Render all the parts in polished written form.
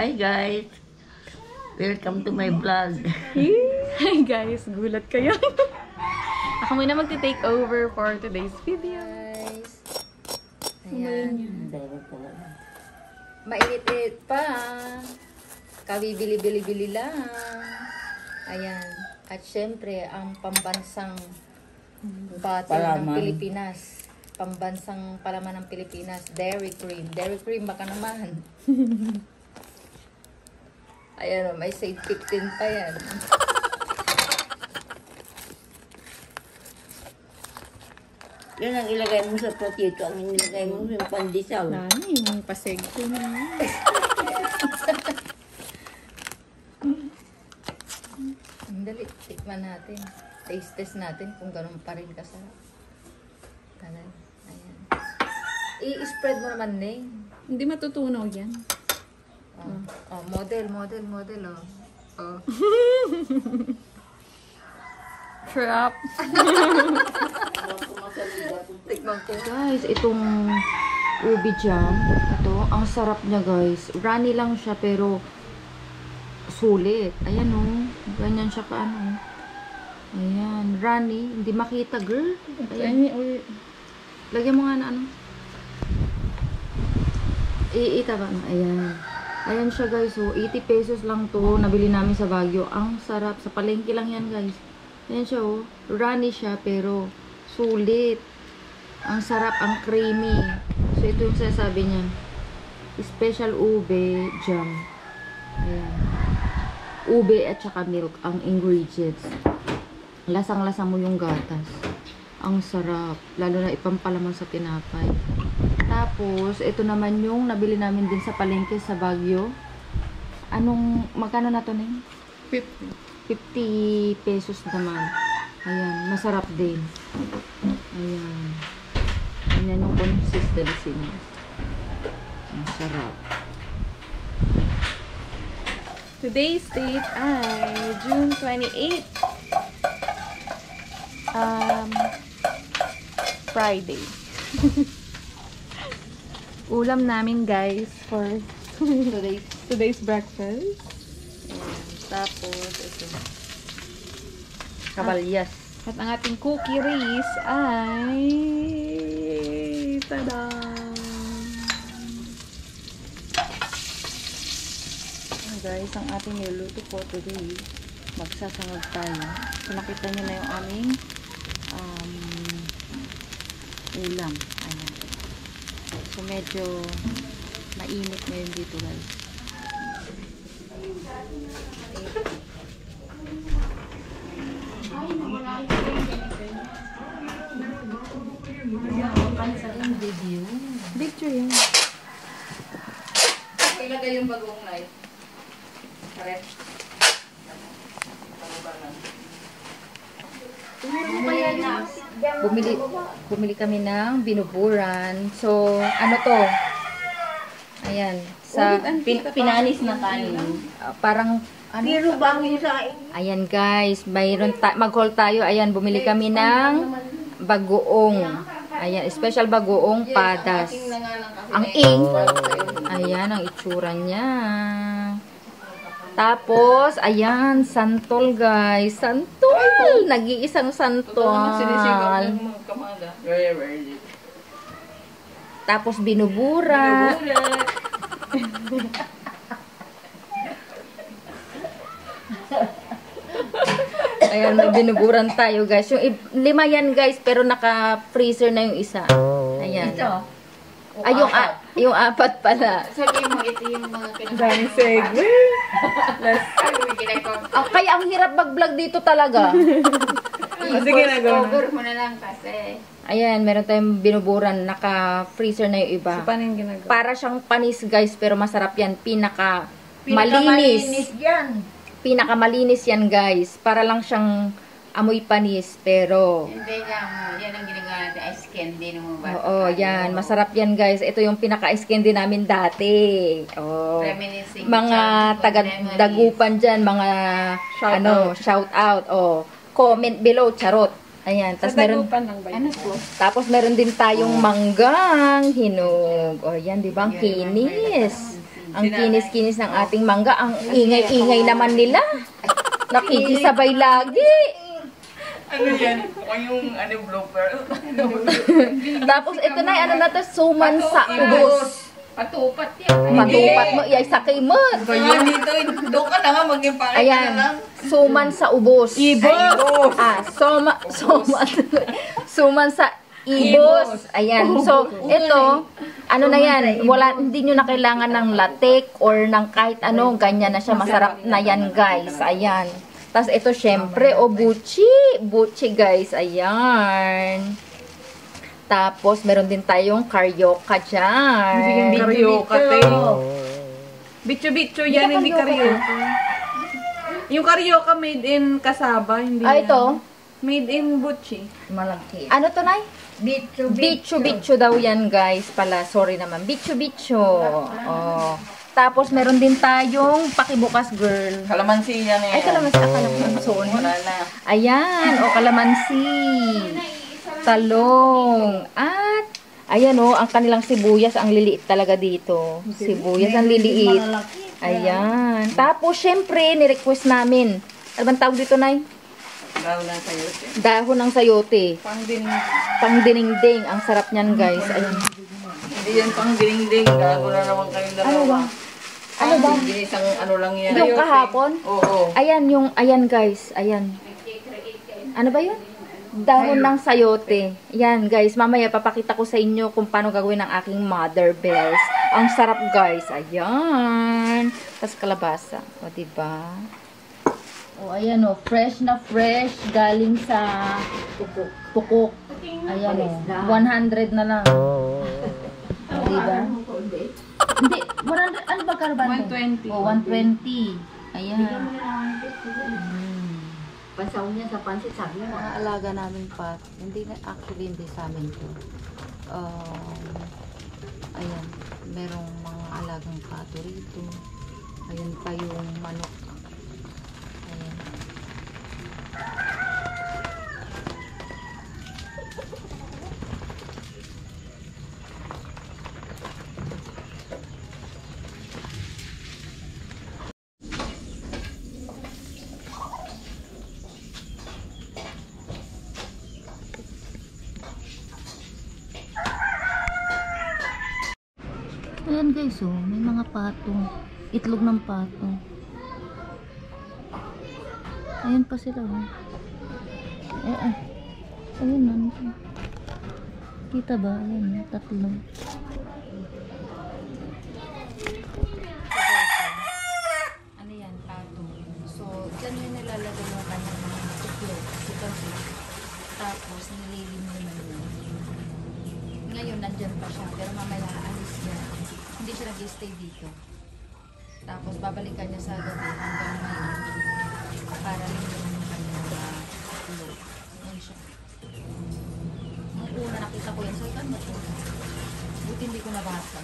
Hi guys! Welcome to my vlog. Hi guys, gulat kayo. Ako muna magte-take over for today's video. Guys. Ayan. Mainit-init pa. Kabibili-bili-bili lang. Ayan. At syempre, ang pambansang butter ng Pilipinas. Pambansang palaman ng Pilipinas. Dairy cream. Dairy cream baka naman. Ayan o, may save 15 pa yan. Yan ang ilagay mo sa potato. Ang ilagay mo sa pandesal. Nani, yung paseg ko na. Ang dali. Tikman natin. Taste test natin kung ganun pa rin kasarap. Ayan. I-spread mo naman, Ning. Hindi matutunaw yan. Oh, model, oh. Oh. Trap. Tikman ko. Guys, itong ubi jam, ito, ang sarap niya guys. Runny lang siya pero sulit. Ayan o, ganyan siya ka ano. Ayan, runny. Hindi makita girl. Ayan. Lagyan mo nga na ano. Iita ba? Ayan. Ayan siya guys. So, 80 pesos lang to. Nabili namin sa Baguio. Ang sarap. Sa palengke lang yan guys. Ayan siya oh. Runny siya pero sulit. Ang sarap. Ang creamy. So, ito yung sasabi niya. Special ube jam. Ayan. Ube at saka milk ang ingredients. Lasang-lasa mo yung gatas. Ang sarap. Lalo na ipampalaman sa tinapay. Tapos, ito naman yung nabili namin din sa palengke sa Baguio. Magkano na to na 50 pesos naman. Ayan, masarap din. Ayan. Ayan yung consistency niya. Masarap. Today's date ay June 28. Friday. Ulam namin guys for today's breakfast. Tapos, ito. Kabalyas. At ang ating cookie race ay tada! Guys, ang ating niluto po today, magsasangag tayo. So, nakita nyo na yung aming ulam. Ayan. So, medyo mainit ngayon dito guys. Picture yan. Ilagay yung bagong knife. Correct. Bumili kami ng binuburan. So, ano to? Ayan. Sa pinanis na kanin. Parang Pero bago sa ayan guys, mayroon mag-haul tayo. Ayan, bumili kami ng bagoong. Ayan, special bagoong padas. Ang ing. Ayan, ang itsura niya. Tapos, ayan, santol guys. Santol! Nag-iisang santol. Tapos, binubura. Ayan, may binuburan tayo guys. Yung 5 yan guys, pero naka-freezer na yung isa. Ayan. Ay, yung 4 pala. sabi mo, ito yung mga Dami segue. Kaya ang hirap mag-vlog dito talaga. Sige na, go na. Over mo na lang kasi. Ayan, meron tayong binuburan. Naka-freezer na yung iba. So, paano yung ginagawa? Para siyang panis guys, pero masarap yan. Malinis. yan. Pinakamalinis yan guys. Para lang siyang amoy panis, pero Hindi yan ang ginagawa natin. Ice candy ng mga bata. oo, yan. Masarap yan guys. Ito yung pinaka-ice candy namin dati. Oh. Reminiscing. Mga taga-dagupan dyan, mga shout out. Oh. Comment below, charot. Ayan, Sa tapos meron dagupan lang ba yun? Ano po? tapos meron din tayong manggang hinog. O yan, 'di ba? Ang kinis. Ang kinis-kinis ng ating mangga. Ang ingay-ingay naman nila. Nakikisabay lagi. Ano yan? O yung blooper. Tapos ito na, ano na to? Suman sa ubos. Patupat yan. Patupat mo, iyay sakay mo. So yun dito, doon ka na nga maging pakita na lang. Ayan, suman sa ubos. Ibos! Suman sa ibos. Ayan. So, ito, ano na yan, hindi nyo na kailangan ng latek or ng kahit ano, ganyan na siya, masarap na yan, guys. Ayan. Tapos ito, syempre, buchi. Buchi, guys. Ayan. Tapos, meron din tayong karyoka dyan. Karyoka, te. Bicho-bicho yan, hindi karyoka. Yung karyoka made in kasaba, hindi yan. Ito? Made in buchi. Malaki. Ano to, Nay? Bicho. Bicho daw yan, guys. Pala, sorry naman. Bicho. Oh. Tapos, meron din tayong pakibukas, girl. Kalamansi yan eh. Ay, kalamansi. Wala na. Ayan, kalamansi. Talong. At, ayan ang kanilang sibuyas, ang liliit talaga dito. Sibuyas, ang liliit. Ayan. Tapos, syempre, ni-request namin. Ano bang tawag dito, Nay? Dahon ng sayote. Dahon ng sayote. Pang-dinengdeng. Ang sarap niyan, guys. Ayan. Hindi yan pang ding-ding. Gago na naman kayong dalawa. Ano ba? Isang ano lang yan. Yung kahapon? Oo. Ayan, guys. Ayan. Ano ba yun? Dahon ng sayote. Yan, guys. Mamaya, papakita ko sa inyo kung paano gagawin ng aking mother bells. Ang sarap, guys. Ayan. Tapos kalabasa. O, diba? O, ayan fresh na fresh. Galing sa pukok. Ayan 100 na lang. O, diba? Hindi. 100. Ano ba karban? 120. O, 120. Ayan. Pansaw niya sa pansit, sabi mo. Mga alaga namin pato. Hindi sa amin to. Ayan, merong mga alagang pato rito. Ayan pa yung manok. Ayan. Ayan guys, may mga pato. Itlog ng pato. Ayan pa sila, Ayun na. Kita ba? Ayan, tatlo. Ano yan, pato. So, dyan yung nilalagay yung kanyang itlog. Tapos, nililimliman yun. Ngayon, nandyan pa siya. Pero mamaya, alis niya. Hindi siya nag-stay dito. Tapos, babalikan niya sa gabi hanggang ngayon. Para limunan yung kanyang itlog. Yan siya. Nung una, nakita ko yan. So, ikan ba ito? Buti hindi ko nabasa.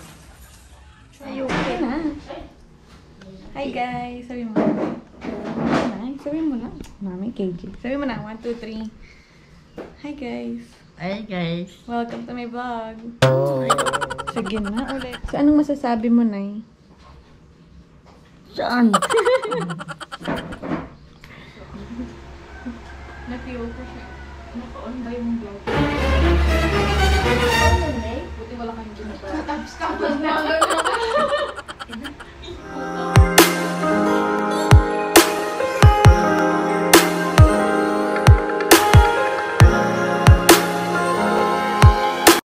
Ayoko na. Hi guys! Sabi mo. Sabi mo na. Mami, KJ. Sabi mo na. 1, 2, 3. Hi guys! Ay guys. Welcome to my vlog. Sige na ulit. So, anong masasabi mo, Nay? Saan? Na-feel ko siya. Naka-on ba yung vlog? Buti wala kang ginagawa.